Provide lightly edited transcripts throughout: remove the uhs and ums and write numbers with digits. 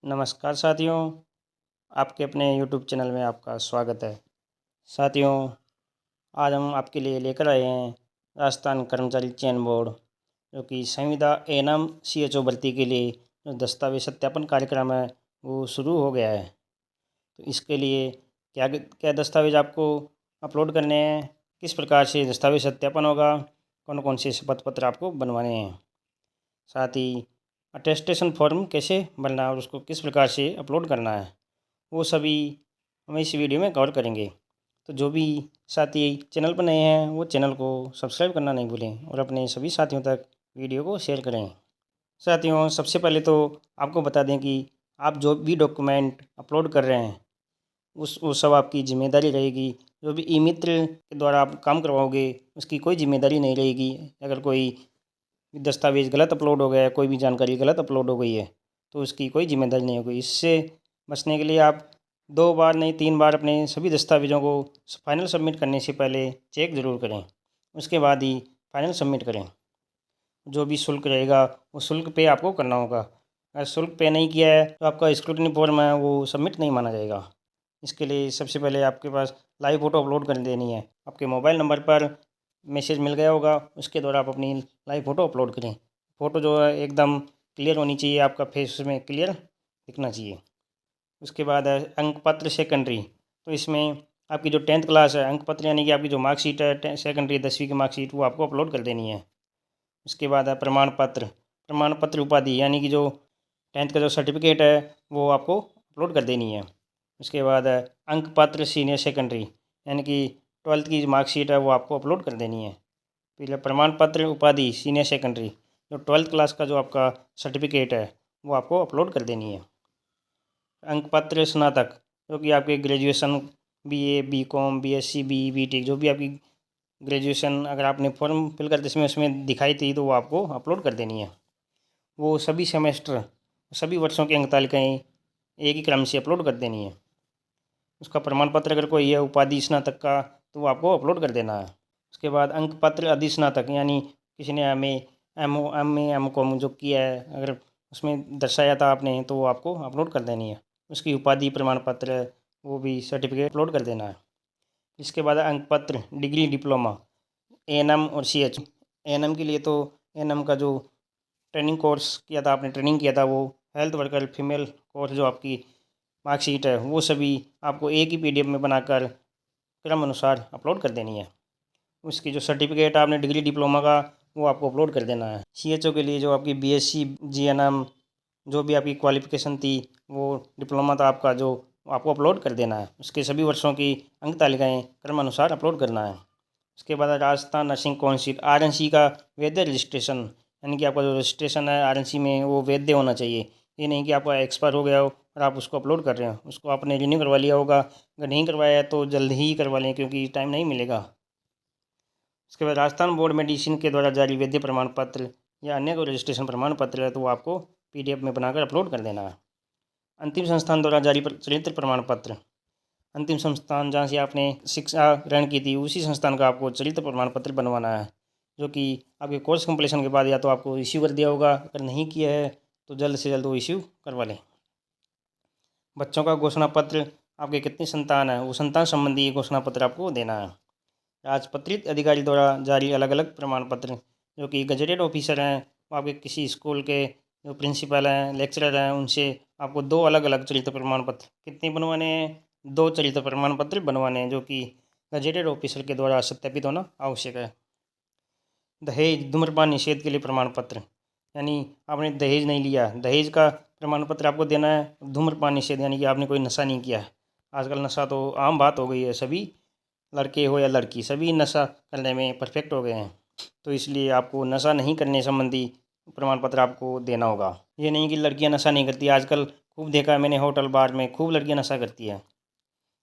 नमस्कार साथियों, आपके अपने यूट्यूब चैनल में आपका स्वागत है। साथियों, आज हम आपके लिए लेकर आए हैं राजस्थान कर्मचारी चयन बोर्ड जो कि संविदा एएनएम सीएचओ भर्ती के लिए जो दस्तावेज सत्यापन कार्यक्रम है वो शुरू हो गया है। तो इसके लिए क्या क्या दस्तावेज आपको अपलोड करने हैं, किस प्रकार से दस्तावेज सत्यापन होगा, कौन कौन से शपथ पत्र आपको बनवाने हैं, साथ ही अटेस्टेशन फॉर्म कैसे भरना है और उसको किस प्रकार से अपलोड करना है, वो सभी हम इस वीडियो में कवर करेंगे। तो जो भी साथी चैनल पर नए हैं वो चैनल को सब्सक्राइब करना नहीं भूलें और अपने सभी साथियों तक वीडियो को शेयर करें। साथियों, सबसे पहले तो आपको बता दें कि आप जो भी डॉक्यूमेंट अपलोड कर रहे हैं उस वो सब आपकी जिम्मेदारी रहेगी। जो भी ई मित्र के द्वारा आप काम करवाओगे उसकी कोई जिम्मेदारी नहीं रहेगी। अगर कोई दस्तावेज़ गलत अपलोड हो गया है, कोई भी जानकारी गलत अपलोड हो गई है तो उसकी कोई जिम्मेदारी नहीं होगी। इससे बचने के लिए आप 2 बार नहीं 3 बार अपने सभी दस्तावेज़ों को फाइनल सबमिट करने से पहले चेक ज़रूर करें, उसके बाद ही फाइनल सबमिट करें। जो भी शुल्क रहेगा वो शुल्क पे आपको करना होगा। अगर शुल्क पे नहीं किया है तो आपका स्क्रूटनी फॉर्म है वो सबमिट नहीं माना जाएगा। इसके लिए सबसे पहले आपके पास लाइव फ़ोटो अपलोड कर देनी है। आपके मोबाइल नंबर पर मैसेज मिल गया होगा, उसके द्वारा आप अपनी लाइव फ़ोटो अपलोड करें। फ़ोटो जो है एकदम क्लियर होनी चाहिए, आपका फेस उसमें क्लियर दिखना चाहिए। उसके बाद है अंक पत्र सेकेंडरी। तो इसमें आपकी जो 10th क्लास है, अंक पत्र यानी कि आपकी जो मार्कशीट है सेकेंडरी 10वीं की मार्कशीट वो आपको अपलोड कर देनी है। उसके बाद है प्रमाण पत्र उपाधि यानी कि जो 10th का जो सर्टिफिकेट है वो आपको अपलोड कर देनी है। उसके बाद है अंक पत्र सीनियर सेकेंडरी यानी कि 12th की मार्कशीट है वो आपको अपलोड कर देनी है। फिर प्रमाण पत्र उपाधि सीनियर सेकेंडरी जो 12th क्लास का जो आपका सर्टिफिकेट है वो आपको अपलोड कर देनी है। अंक पत्र स्नातक जो कि आपके graduation BA, BCom, BSc, BE, BTech जो भी आपकी ग्रेजुएशन अगर आपने फॉर्म फिल कर जिसमें उसमें दिखाई थी तो वो आपको अपलोड कर देनी है। वो सभी सेमेस्टर सभी वर्षों की अंक तालिकाएँ एक ही क्रम से अपलोड कर देनी है। उसका प्रमाण पत्र अगर कोई है उपाधि स्नातक का तो वो आपको अपलोड कर देना है। उसके बाद अंक पत्र अधिस्नातक यानी किसी ने एम कॉम जो किया है अगर उसमें दर्शाया था आपने तो वो आपको अपलोड कर देनी है। उसकी उपाधि प्रमाण पत्र वो भी सर्टिफिकेट अपलोड कर देना है। इसके बाद अंक पत्र डिग्री डिप्लोमा एएनएम और सीएच। एएनएम के लिए तो एएनएम का जो ट्रेनिंग कोर्स किया था आपने ट्रेनिंग किया था वो हेल्थ वर्कर फीमेल कोर्स जो आपकी मार्कशीट है वो सभी आपको एक ही पीडीएफ में बनाकर क्रम अनुसार अपलोड कर देनी है। उसकी जो सर्टिफिकेट आपने डिग्री डिप्लोमा का वो आपको अपलोड कर देना है। सीएचओ के लिए जो आपकी बीएससी जीएनएम जो भी आपकी क्वालिफ़िकेशन थी वो डिप्लोमा था आपका जो आपको अपलोड कर देना है। उसके सभी वर्षों की अंक तालिकाएँ क्रम अनुसार अपलोड करना है। उसके बाद राजस्थान नर्सिंग काउंसिल आरएनसी का वैध रजिस्ट्रेशन यानी कि आपका जो रजिस्ट्रेशन है आरएनसी में वो वैध होना चाहिए। ये नहीं कि आपका एक्सपायर हो गया हो और आप उसको अपलोड कर रहे हो, उसको आपने रिन्यू करवा लिया होगा। अगर नहीं करवाया है तो जल्द ही करवा लें क्योंकि टाइम नहीं मिलेगा। उसके बाद राजस्थान बोर्ड मेडिसिन के द्वारा जारी वैध प्रमाण पत्र या अन्य कोई रजिस्ट्रेशन प्रमाण पत्र है तो वो आपको पीडीएफ में बनाकर अपलोड कर देना है। अंतिम संस्थान द्वारा जारी चरित्र प्रमाण पत्र अंतिम संस्थान जहाँ से आपने शिक्षा ग्रहण की थी उसी संस्थान का आपको चरित्र प्रमाण पत्र बनवाना है जो कि आपके कोर्स कंप्लीशन के बाद या तो आपको इश्यू कर दिया होगा, अगर नहीं किया है तो जल्द से जल्द वो इश्यू करवा लें। बच्चों का घोषणा पत्र आपके कितनी संतान है वो संतान संबंधी घोषणा पत्र आपको देना है। राजपत्रित अधिकारी द्वारा जारी अलग अलग प्रमाण पत्र जो कि गजेटेड ऑफिसर हैं वो आपके किसी स्कूल के जो प्रिंसिपल हैं लेक्चरर हैं उनसे आपको 2 अलग अलग चरित्र प्रमाण पत्र कितने बनवाने हैं, 2 चरित्र प्रमाण पत्र बनवाने हैं जो कि गजेटेड ऑफिसर के द्वारा सत्यापित होना आवश्यक है। दहेज धूम्रपान निषेध के लिए प्रमाण पत्र यानी आपने दहेज नहीं लिया, दहेज का प्रमाण पत्र आपको देना है। धूम्रपान निषेध यानी कि आपने कोई नशा नहीं किया है। आजकल नशा तो आम बात हो गई है, सभी लड़के हो या लड़की सभी नशा करने में परफेक्ट हो गए हैं, तो इसलिए आपको नशा नहीं करने संबंधी प्रमाण पत्र आपको देना होगा। ये नहीं कि लड़कियां नशा नहीं करती, आजकल खूब देखा है मैंने होटल बार में खूब लड़कियां नशा करती हैं,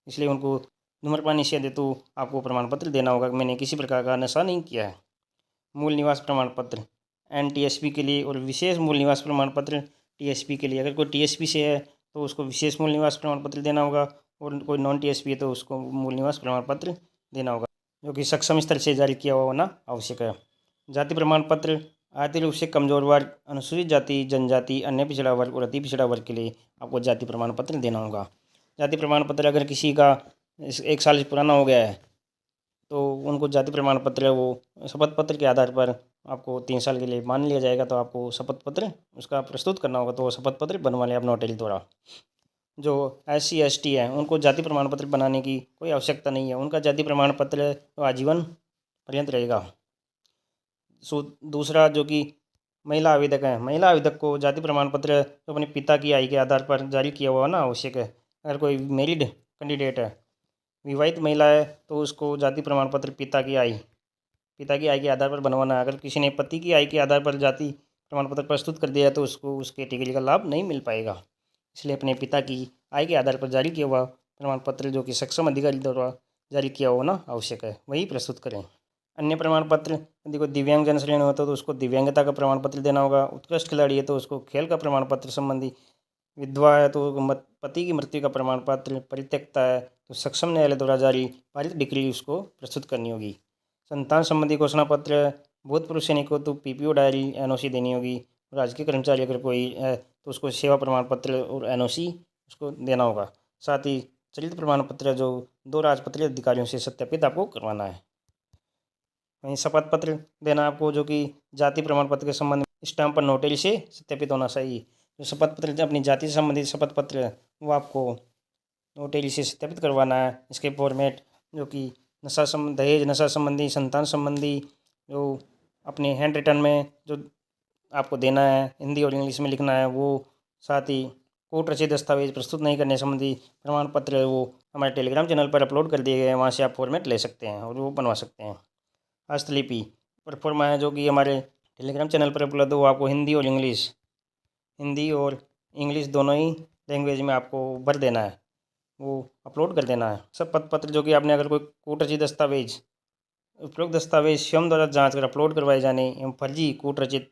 इसलिए उनको धूम्रपान निषेध हेतु आपको प्रमाण पत्र देना होगा कि मैंने किसी प्रकार का नशा नहीं किया है। मूल निवास प्रमाण पत्र एनटीएसपी के लिए और विशेष मूल निवास प्रमाण पत्र टीएसपी के लिए। अगर कोई टीएसपी से है तो उसको विशेष मूल निवास प्रमाण पत्र देना होगा और कोई नॉन टीएसपी है तो उसको मूल निवास प्रमाण पत्र देना होगा जो कि सक्षम स्तर से जारी किया हुआ होना आवश्यक है। जाति प्रमाण पत्र आर्थिक रूप से कमजोर वर्ग, अनुसूचित जाति, जनजाति, अन्य पिछड़ा वर्ग और अति पिछड़ा वर्ग के लिए आपको जाति प्रमाण पत्र देना होगा। जाति प्रमाण पत्र अगर किसी का 1 साल से पुराना हो गया है तो उनको जाति प्रमाण पत्र वो शपथ पत्र के आधार पर आपको 3 साल के लिए मान लिया जाएगा, तो आपको शपथ पत्र उसका प्रस्तुत करना होगा। तो वो शपथ पत्र बनवा लें आप नोटरी द्वारा। जो SC ST है उनको जाति प्रमाण पत्र बनाने की कोई आवश्यकता नहीं है, उनका जाति प्रमाण पत्र तो आजीवन पर्यंत रहेगा। दूसरा जो कि महिला आवेदक हैं, महिला आवेदक को जाति प्रमाण पत्र तो अपने पिता की आय के आधार पर जारी किया हुआ ना आवश्यक है। अगर कोई मैरिड कैंडिडेट है, विवाहित महिला है, तो उसको जाति प्रमाण पत्र पिता की आय के आधार पर बनवाना है। अगर किसी ने पति की आय के आधार पर जाति प्रमाण पत्र प्रस्तुत कर दिया तो उसको उस कैटेगरी का लाभ नहीं मिल पाएगा। इसलिए अपने पिता की आय के आधार पर जारी किया हुआ प्रमाण पत्र जो कि सक्षम अधिकारी द्वारा जारी किया हुआ ना आवश्यक है, वही प्रस्तुत करें। अन्य प्रमाण पत्र, यदि कोई दिव्यांग जन श्रेणी होता है तो उसको दिव्यांगता का प्रमाण पत्र देना होगा। उत्कृष्ट खिलाड़ी है तो उसको खेल का प्रमाण पत्र संबंधी, विधवा है तो पति की मृत्यु का प्रमाण पत्र, परित्यक्ता है तो सक्षम न्यायालय द्वारा जारी पारित डिग्री उसको प्रस्तुत करनी होगी। संतान संबंधी घोषणा पत्र, भूतपूर्व सैनिक को तो PPO डायरी NOC देनी होगी। राजकीय कर्मचारी अगर कोई है तो उसको सेवा प्रमाण पत्र और NOC उसको देना होगा। साथ ही चलित प्रमाण पत्र जो 2 राजपत्रित अधिकारियों से सत्यापित आपको करवाना है। वहीं शपथ पत्र देना आपको, जो कि जाति प्रमाण पत्र के संबंध में स्टाम्प पर नोटरी से सत्यापित होना चाहिए। जो शपथ पत्र अपनी जाति से संबंधित शपथ पत्र है वो आपको नोटरी से सत्यापित करवाना है। इसके फॉर्मेट जो कि दहेज, नशा संबंधी, संतान संबंधी, जो अपने हैंड रिटन में जो आपको देना है, हिंदी और इंग्लिश में लिखना है वो, साथ ही कोर्ट रचित दस्तावेज प्रस्तुत नहीं करने संबंधी प्रमाण पत्र वो हमारे टेलीग्राम चैनल पर अपलोड कर दिए गए हैं, वहाँ से आप फॉर्मेट ले सकते हैं और वो बनवा सकते हैं। हस्तलिपि परफॉर्मा है जो कि हमारे टेलीग्राम चैनल पर उपलब्ध हो, आपको हिंदी और इंग्लिश दोनों ही लैंग्वेज में आपको भर देना है, वो अपलोड कर देना है। शपथ पत्र जो कि आपने अगर कोई कोर्ट रचित दस्तावेज, उपरोक्त दस्तावेज स्वयं द्वारा जांच कर अपलोड करवाए जाने एवं फर्जी कोर्ट रचित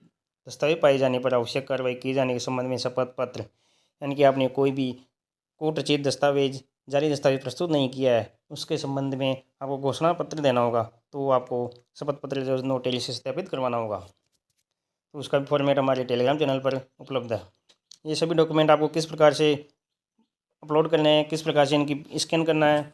दस्तावेज पाए जाने पर आवश्यक कार्रवाई किए जाने के संबंध में शपथ पत्र, यानी कि आपने कोई भी कोर्ट रचित दस्तावेज, जारी दस्तावेज प्रस्तुत नहीं किया है, उसके संबंध में आपको घोषणा पत्र देना होगा। तो आपको शपथ पत्र जो नोटरी से सत्यापित करवाना होगा। तो उसका भी फॉर्मेट हमारे टेलीग्राम चैनल पर उपलब्ध है। ये सभी डॉक्यूमेंट आपको किस प्रकार से अपलोड करने हैं, किस प्रकार से इनकी स्कैन करना है।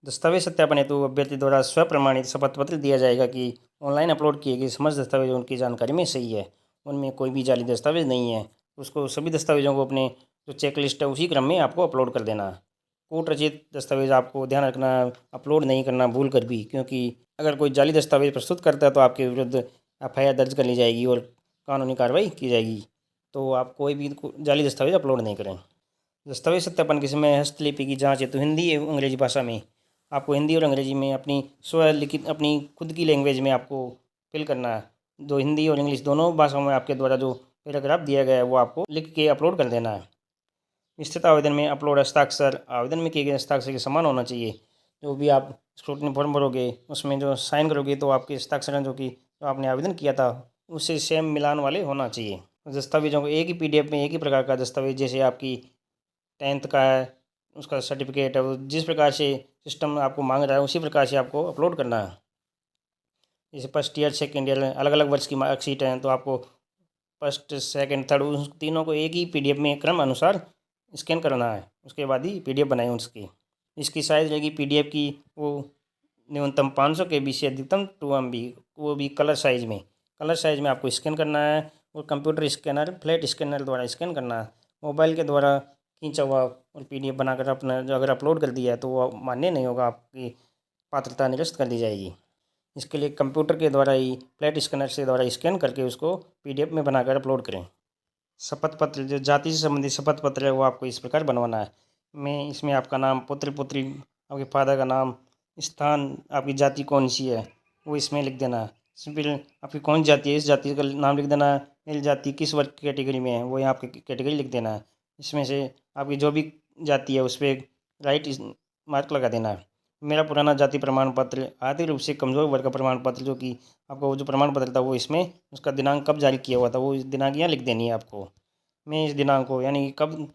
दस्तावेज सत्यापन हेतु अभ्यर्थी द्वारा स्वप्रमाणित शपथ पत्र दिया जाएगा कि ऑनलाइन अपलोड किए गए समस्त दस्तावेज उनकी जानकारी में सही है, उनमें कोई भी जाली दस्तावेज नहीं है। उसको सभी दस्तावेजों को अपने जो चेकलिस्ट है उसी क्रम में आपको अपलोड कर देना है। कोर्ट रचित दस्तावेज आपको ध्यान रखना अपलोड नहीं करना भूल कर भी, क्योंकि अगर कोई जाली दस्तावेज प्रस्तुत करता है तो आपके विरुद्ध FIR दर्ज कर ली जाएगी और कानूनी कार्रवाई की जाएगी। तो आप कोई भी जाली दस्तावेज अपलोड नहीं करें। दस्तावेज सत्यापन के समय हस्तलिपि की जाँच हेतु हिंदी एवं अंग्रेजी भाषा में आपको हिंदी और अंग्रेजी में अपनी स्वलिखित अपनी खुद की लैंग्वेज में आपको फिल करना है। जो हिंदी और इंग्लिश दोनों भाषाओं में आपके द्वारा जो पैराग्राफ दिया गया है वो आपको लिख के अपलोड कर देना है। विस्तृत आवेदन में अपलोड हस्ताक्षर आवेदन में किए गए हस्ताक्षर के समान होना चाहिए। जो भी आप स्क्रूटनी फॉर्म भरोगे उसमें जो साइन करोगे तो आपके हस्ताक्षर जो कि जो आपने आवेदन किया था उससे सेम मिलान वाले होना चाहिए। दस्तावेजों को एक ही PDF में एक ही प्रकार का दस्तावेज, जैसे आपकी 10th का है उसका सर्टिफिकेट है, वो जिस प्रकार से सिस्टम आपको मांग रहा है उसी प्रकार से आपको अपलोड करना है। जैसे फर्स्ट ईयर, सेकेंड ईयर अलग अलग वर्ष की मार्कशीट हैं तो आपको फर्स्ट, सेकेंड, थर्ड उन तीनों को एक ही PDF में क्रम अनुसार स्कैन करना है, उसके बाद ही PDF बनाए उसकी। इसकी साइज़ रहेगी PDF की वो न्यूनतम 500 KB से अधिकतम 2 MB, वो भी कलर साइज़ में आपको स्कैन करना है और कंप्यूटर स्कैनर, फ्लैट स्कैनर द्वारा स्कैन करना है। मोबाइल के द्वारा खींचा हुआ और PDF बनाकर अपना जो अगर अपलोड कर दिया है तो वो मान्य नहीं होगा, आपकी पात्रता निरस्त कर दी जाएगी। इसके लिए कंप्यूटर के द्वारा ही फ्लैट स्कैनर से द्वारा स्कैन करके उसको PDF में बनाकर अपलोड करें। शपथ पत्र जो जाति से संबंधित शपथ पत्र है वो आपको इस प्रकार बनवाना है। इसमें आपका नाम, पुत्र पुत्री, आपके फादर का नाम, स्थान, आपकी जाति कौन सी है वो इसमें लिख देना है। फिर आपकी कौन जाति है इस जाति का नाम लिख देना है। मेल जाति किस वर्ग की कैटेगरी में है वो यहाँ आपकी कैटेगरी लिख देना है। इसमें से आपकी जो भी जाति है उस पर राइट मार्क लगा देना है। मेरा पुराना जाति प्रमाण पत्र, आर्थिक रूप से कमजोर वर्ग का प्रमाण पत्र, जो कि आपको जो प्रमाण पत्र था वो इसमें उसका दिनांक कब जारी किया हुआ था वो दिनांक यहाँ लिख देनी है आपको। मैं इस दिनांक को, यानी कब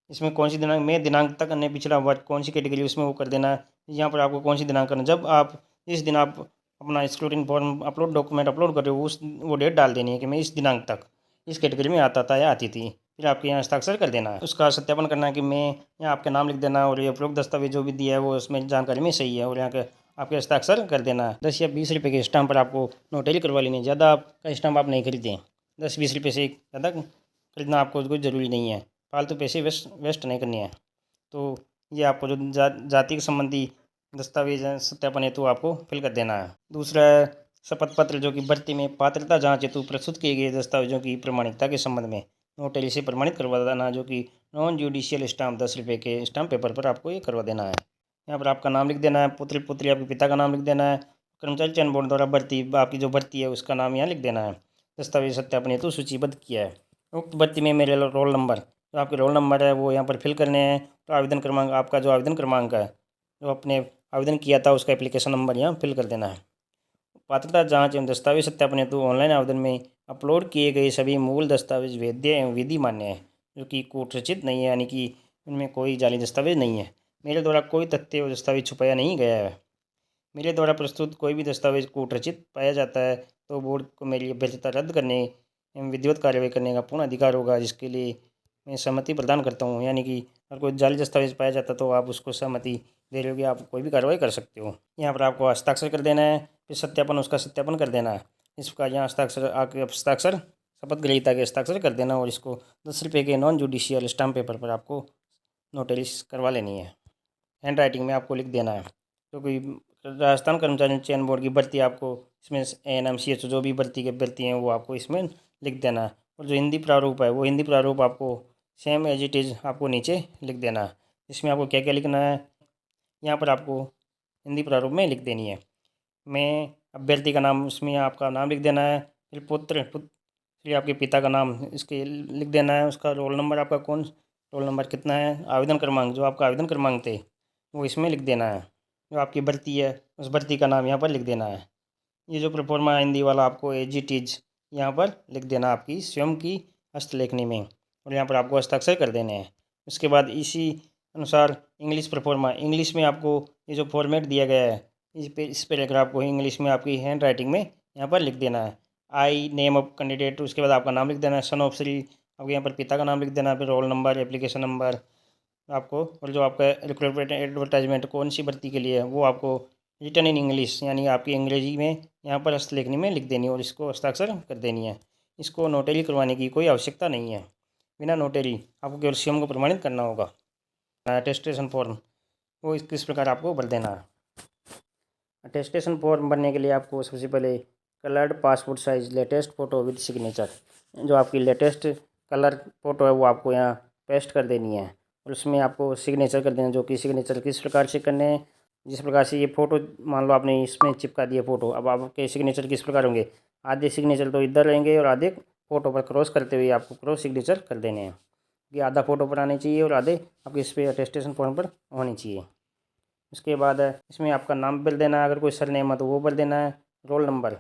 इसमें कौन सी दिनांक, मैं दिनांक तक अन्य पिछड़ा वर्ग कौन सी कैटेगरी उसमें वो कर देना है। यहाँ पर आपको कौन सी दिनांक करना, जब आप इस दिन आप अपना स्क्रूटिन फॉर्म अपलोड डॉक्यूमेंट अपलोड कर रहे हो वो डेट डाल देनी है कि मैं इस दिनांक तक इस कैटेगरी में आता था या आती थी। फिर आपके यहाँ हस्ताक्षर कर देना है। उसका सत्यापन करना है कि मैं यहाँ आपके नाम लिख देना है और ये उपरोक्त दस्तावेज जो भी दिया है वो उसमें जानकारी में सही है और यहाँ के आपके हस्ताक्षर कर देना है। 10 या 20 रुपये के स्टाम्प पर आपको नोटरी करवा लेनी है। ज़्यादा आपका स्टाम्प आप नहीं खरीदें। 10-20 रुपये से ज़्यादा खरीदना आपको कोई ज़रूरी नहीं है। फालतू पैसे वेस्ट नहीं करने हैं। तो ये आपको जो जाति संबंधी दस्तावेज है सत्यापन हेतु आपको फिल कर देना है। दूसरा है शपथ पत्र, जो कि भर्ती में पात्रता जांच हेतु प्रस्तुत किए गए दस्तावेजों की प्रमाणिकता के संबंध में नोटरी से प्रमाणित करवा देना, जो कि नॉन जुडिशियल स्टाम्प 10 रुपये के स्टाम्प पेपर पर आपको ये करवा देना है। यहाँ पर आपका नाम लिख देना है, पुत्र पुत्री आपके पिता का नाम लिख देना है, कर्मचारी चयन बोर्ड द्वारा भर्ती आपकी जो भर्ती है उसका नाम यहाँ लिख देना है। दस्तावेज सत्यापन हेतु सूचीबद्ध किया है। उक्त भर्ती में मेरे रोल नंबर, जो आपके रोल नंबर है वो यहाँ पर फिल करने हैं। तो आवेदन क्रमांक, आपका जो आवेदन क्रमांक है जो आपने आवेदन किया था उसका एप्लीकेशन नंबर यहाँ फिल कर देना है। पात्रता जांच एवं दस्तावेज सत्यापन हेतु ऑनलाइन आवेदन में अपलोड किए गए सभी मूल दस्तावेज वैध एवं विधि मान्य है, जो कि कोर्ट रचित नहीं है, यानी कि उनमें कोई जाली दस्तावेज नहीं है। मेरे द्वारा कोई तथ्य और दस्तावेज छुपाया नहीं गया है। मेरे द्वारा प्रस्तुत कोई भी दस्तावेज कोर्ट रचित पाया जाता है तो बोर्ड को मेरी अभ्यर्थता रद्द करने एवं विधिवत कार्रवाई करने का पूर्ण अधिकार होगा, जिसके लिए मैं सहमति प्रदान करता हूँ। यानी कि अगर कोई जाली दस्तावेज पाया जाता तो आप उसको सहमति दे रहे हो कि आप कोई भी कार्रवाई कर सकते हो। यहाँ पर आपको हस्ताक्षर कर देना है, फिर सत्यापन उसका सत्यापन कर देना है। इस प्रकार यहाँ हस्ताक्षर आपके हस्ताक्षर शपथ ग्रहीता के हस्ताक्षर कर देना और इसको 10 रुपये के नॉन जुडिशियल स्टाम्प पेपर पर आपको नोटरी करवा लेनी है। हैंड राइटिंग में आपको लिख देना है, क्योंकि राजस्थान कर्मचारी चयन बोर्ड की भर्ती आपको इसमें ANM CH जो भी भर्ती के भर्ती हैं वो आपको इसमें लिख देना है। और जो हिंदी प्रारूप है वो हिंदी प्रारूप आपको सेम एज इट इज़ आपको नीचे लिख देना है। इसमें आपको क्या क्या लिखना है यहाँ पर आपको हिंदी प्रारूप में लिख देनी है। मैं अभ्यर्थी का नाम, उसमें आपका नाम लिख देना है, फिर फिर आपके पिता का नाम इसके लिख देना है, उसका रोल नंबर आपका रोल नंबर कितना है, आवेदन क्रमांक जो आपका आवेदन क्रमांक थे वो इसमें लिख देना है। जो आपकी भर्ती है उस भर्ती का नाम यहाँ पर लिख देना है। ये जो प्रोफार्मा हिंदी वाला आपको एज इट इज़ यहाँ पर लिख देना आपकी स्वयं की हस्तलेखनी में, और यहाँ पर आपको हस्ताक्षर कर देने हैं। उसके बाद इसी अनुसार इंग्लिश प्रोफार्मा, इंग्लिश में आपको ये जो फॉर्मेट दिया गया है इस पैराग्राफ को इंग्लिश में आपकी हैंड राइटिंग में यहाँ पर लिख देना है। आई नेम ऑफ कैंडिडेट, उसके बाद आपका नाम लिख देना है, सन ऑफ श्री आपको यहाँ पर पिता का नाम लिख देना है, फिर रोल नंबर, एप्लीकेशन नंबर आपको, और जो आपका रिक्रूटमेंट एडवर्टाइजमेंट कौन सी भर्ती के लिए है वो आपको रिटन इन इंग्लिश यानी आपकी अंग्रेजी में यहाँ पर हस्तलेखनी में लिख देनी है और इसको हस्ताक्षर कर देनी है। इसको नोटरी करवाने की कोई आवश्यकता नहीं है। बिना नोटरी आपको केवल स्वयं को प्रमाणित करना होगा। अटेस्टेशन फॉर्म वो किस प्रकार आपको भर देना है। अटेस्टेशन फॉर्म भरने के लिए आपको सबसे पहले coloured passport size latest photo with signature, जो आपकी लेटेस्ट कलर फ़ोटो है वो आपको यहाँ पेस्ट कर देनी है और उसमें आपको सिग्नेचर कर देना, जो कि सिग्नेचर किस प्रकार से करने हैं। जिस प्रकार से ये फ़ोटो मान लो आपने इसमें चिपका दिया फ़ोटो, अब आपके सिग्नेचर किस प्रकार होंगे, आधे सिग्नेचर तो इधर रहेंगे और आधे फ़ोटो पर क्रॉस करते हुए आपको क्रॉस सिग्नेचर कर देने हैं। ये आधा फ़ोटो पर आने चाहिए और आधे आपके इस पर अटेस्टेशन फॉर्म पर होनी चाहिए। उसके बाद इसमें आपका नाम भर देना है, अगर कोई सरनेम है तो वो भर देना है। रोल नंबर,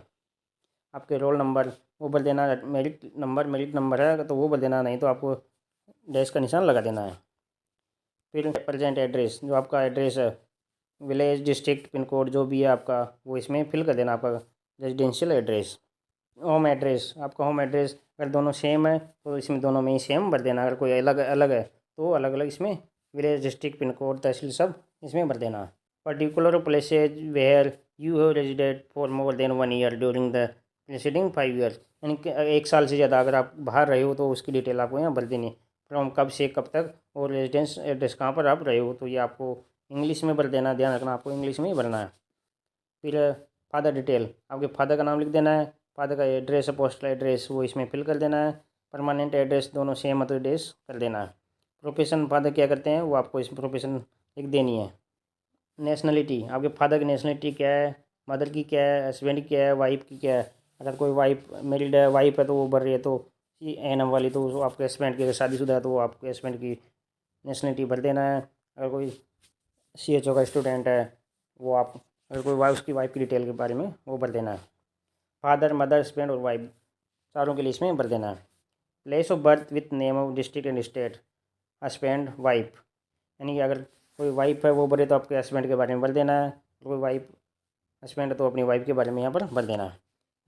आपके रोल नंबर वो भर देना है। मेरिट नंबर है तो वो भर देना, नहीं तो आपको डैश का निशान लगा देना है। फिर प्रेजेंट एड्रेस, जो आपका एड्रेस है विलेज, डिस्ट्रिक्ट, पिन कोड जो भी है आपका वो इसमें फिल कर देना, आपका रेजिडेंशियल एड्रेस। होम एड्रेस, आपका होम एड्रेस अगर दोनों सेम है तो इसमें दोनों में ही सेम भर देना, अगर कोई अलग अलग है तो अलग अलग इसमें विलेज, डिस्ट्रिक्ट, पिन कोड, तहसील सब इसमें भर देना। Particular places where you have resided for more than 1 year during the preceding 5 year, यानी कि 1 साल से ज़्यादा अगर आप बाहर रहे हो तो उसकी डिटेल आपको यहाँ भर देनी। फ्रॉम कब से कब तक और रेजिडेंस एड्रेस कहाँ पर आप रहे हो तो ये आपको इंग्लिश में भर देना, ध्यान रखना आपको इंग्लिश में ही भरना है। फिर फादर डिटेल, आपके फादर का नाम लिख देना है, फादर का एड्रेस है पोस्टल एड्रेस वो इसमें फिल कर देना है। परमानेंट एड्रेस दोनों सेम है तो एड्रेस कर देना है। प्रोफेशन फादर क्या करते हैं वो आपको इस प्रोफेशन लिख देनी है। नेशनलिटी, आपके फादर की नेशनलिटी क्या है, मदर की क्या है, हस्बैंड की क्या है, वाइफ की क्या है। अगर कोई वाइफ मैरिड है, वाइफ है तो वो भर रही है तो ये ANM वाली, तो वो आपके हस्बैंड की, अगर शादीशुदा है तो वो आपके हस्बैंड की नेशनलिटी भर देना है। अगर कोई CHO का स्टूडेंट है वो आप, अगर कोई वाइफ, उसकी वाइफ की डिटेल के बारे में वो भर देना है। फादर, मदर, हस्बैंड और वाइफ चारों के लिए इसमें भर देना है। Place of birth with name of district and state, husband, wife, यानी कि अगर कोई वाइफ है वो भरे तो आपके हस्बैंड के बारे में भर देना है। कोई वाइफ हस्बैंड तो अपनी वाइफ के बारे में यहाँ पर भर देना।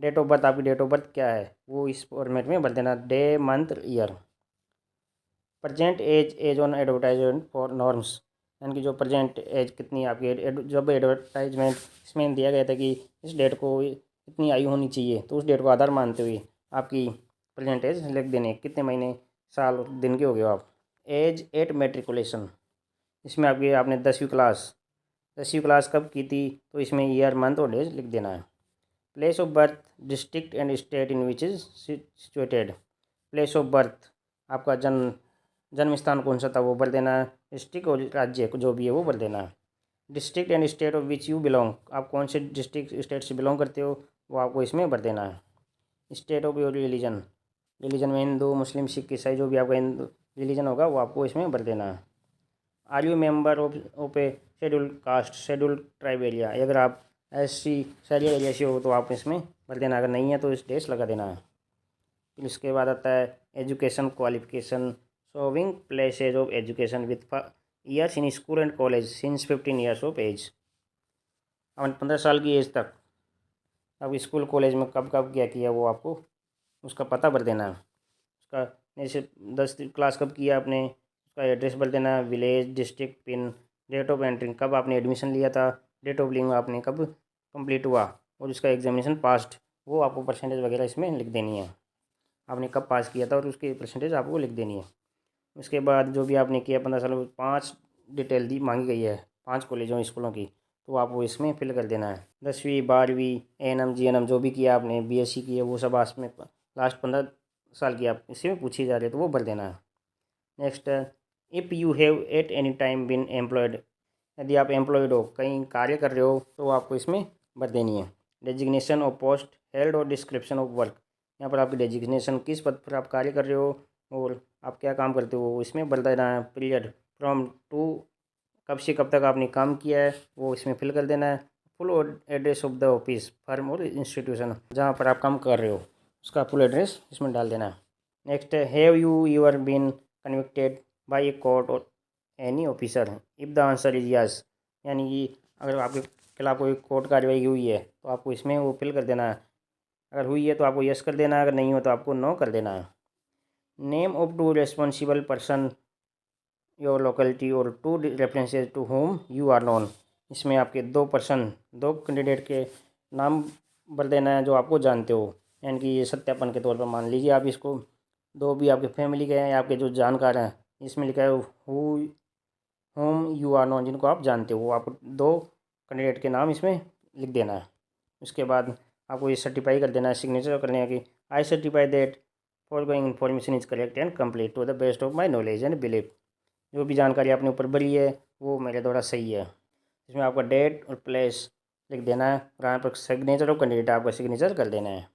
डेट ऑफ बर्थ, आपकी डेट ऑफ बर्थ क्या है वो इस फॉर्मेट में भर देना, day month year. Present age, age on advertisement for norms, यानी कि जो प्रेजेंट एज कितनी आपकी, जब एडवर्टाइजमेंट इसमें दिया गया था कि इस डेट को इतनी आयु होनी चाहिए, तो उस डेट को आधार मानते हुए आपकी प्रेजेंट एज लिख देने, कितने महीने साल दिन के हो गए हो आप। एज एट मेट्रिकुलेशन, इसमें आपने 10वीं क्लास कब की थी, तो इसमें ईयर मंथ और डेज लिख देना है। Place of birth, district and state in which is situated. Place of birth, आपका जन्म स्थान कौन सा था वो भर देना है। डिस्ट्रिक्ट और राज्य जो भी है वो भर देना है। District and state of which you belong, आप कौन से डिस्ट्रिक्ट स्टेट से बिलोंग करते हो वो आपको इसमें भर देना है। State of your religion, religion में हिंदू मुस्लिम सिख ईसाई जो भी आपका हिंदू रिलीजन होगा वो आपको इसमें भर देना है। Are you member of a schedule caste, schedule tribe area, अगर आप SC शहरी एरिया से हो तो आप इसमें भर देना, अगर नहीं है तो इस डेश लगा देना है। फिर इसके बाद आता है education qualification, showing places of education with years in school and college since 15 years of age. अब 15 साल की एज तक अब स्कूल कॉलेज में कब कब क्या किया वो आपको उसका पता भर देना है। उसका जैसे 10वीं क्लास कब किया आपने, उसका एड्रेस भर देना है, village, district, pin, date of entry, कब आपने एडमिशन लिया था, डेट ऑफ लिंग आपने कब कंप्लीट हुआ, और उसका एग्जामिनेशन पास्ड वो आपको परसेंटेज वगैरह इसमें लिख देनी है, आपने कब पास किया था और उसकी परसेंटेज आपको लिख देनी है। उसके बाद जो भी आपने किया 15 साल में 5 डिटेल दी मांगी गई है 5 कॉलेजों स्कूलों की, तो आपको इसमें फिल कर देना है। 10वीं 12वीं ANM GNM जो भी किया आपने, BSc की है वो सब आज में लास्ट 15 साल की आप इसी में पूछी जा रही है तो वो भर देना है। Next, if you have at any time been employed, यदि आप एम्प्लॉयड हो कहीं कार्य कर रहे हो तो आपको इसमें भर देनी है। डेजिग्नेशन ऑफ पोस्ट हेल्ड और डिस्क्रिप्शन ऑफ वर्क, यहाँ पर आपकी डेजिग्नेशन किस पद पर आप कार्य कर रहे हो और आप क्या काम करते हो इसमें भर देना है। पीरियड फ्रॉम टू, कब से कब तक आपने काम किया है वो इसमें फिल कर देना है। Full address of the office firm और इंस्टीट्यूशन जहाँ पर आप काम कर रहे हो उसका फुल एड्रेस इसमें डाल देना है। Next, have you your been convicted by a court और any officer, if the answer is yes, यानी कि अगर आपके खिलाफ कोई कोर्ट कार्रवाई हुई है तो आपको इसमें वो फिल कर देना है, अगर हुई है तो आपको यस कर देना है, अगर नहीं हो तो आपको नो कर देना है। Name of two responsible person your locality और two references to whom you are known, इसमें आपके 2 कैंडिडेट के नाम भर देना है जो आपको जानते हो, यानी कि ये सत्यापन के तौर पर मान लीजिए आप इसको 2 भी आपके फैमिली के हैं या आपके जो जानकार हैं, इसमें लिखा है who whom you are known, जिनको आप जानते हो वो आपको 2 कैंडिडेट के नाम इसमें लिख देना है। उसके बाद आपको ये सर्टिफाई कर देना है, सिग्नेचर करने की, I certify that foregoing information is correct and complete to the best of my knowledge and believe, जो भी जानकारी आपने ऊपर भरी है वो मेरे द्वारा सही है। इसमें आपका डेट और प्लेस लिख देना है और यहाँ पर सिग्नेचर ऑफ कैंडिडेट आपका सिग्नेचर कर देना है।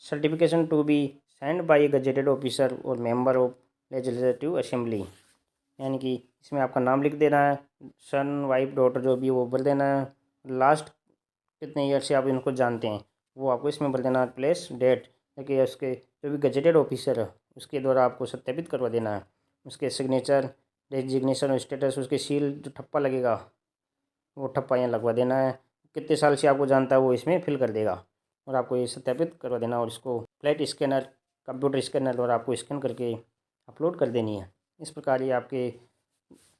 Certification to be signed by a gazetted officer और मेंबर ऑफ लेजिस्लेटिव असेंबली, यानी कि इसमें आपका नाम लिख देना है, सन वाइफ डॉटर जो भी वो भर देना है, लास्ट कितने ईयर से आप इनको जानते हैं वो आपको इसमें भर देना है, प्लेस, डेट, क्योंकि उसके जो भी गजेटेड ऑफिसर है उसके द्वारा आपको सत्यापित करवा देना है, उसके सिग्नेचर, डेजिग्नेशन और स्टेटस, उसके सील जो ठप्पा लगेगा वो ठप्पा यहाँ लगवा देना है, कितने साल से आपको जानता है वो इसमें फिल कर देगा और आपको ये सत्यापित करवा देना, और इसको फ्लैट स्कैनर कंप्यूटर स्कैनर द्वारा आपको स्कैन करके अपलोड कर देनी है। इस प्रकार ये आपके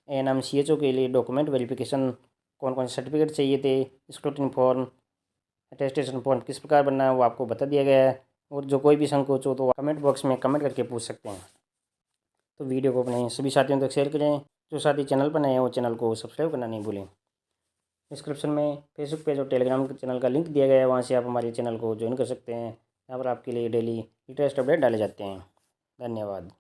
ANM CHO के लिए डॉक्यूमेंट वेरिफिकेशन कौन कौन से सर्टिफिकेट चाहिए थे, स्क्रूटनी फॉर्म, अटेस्टेशन फॉर्म किस प्रकार बनना है वो आपको बता दिया गया है, और जो कोई भी संकोच हो तो कमेंट बॉक्स में कमेंट करके पूछ सकते हैं। तो वीडियो को अपने सभी साथियों तक शेयर करें, जो साथी चैनल पर नए हैं वो चैनल को सब्सक्राइब करना नहीं भूलें। डिस्क्रिप्शन में फेसबुक पेज और टेलीग्राम चैनल का लिंक दिया गया है, वहाँ से आप हमारे चैनल को ज्वाइन कर सकते हैं, यहाँ पर आपके लिए डेली लेटेस्ट अपडेट डाले जाते हैं। धन्यवाद।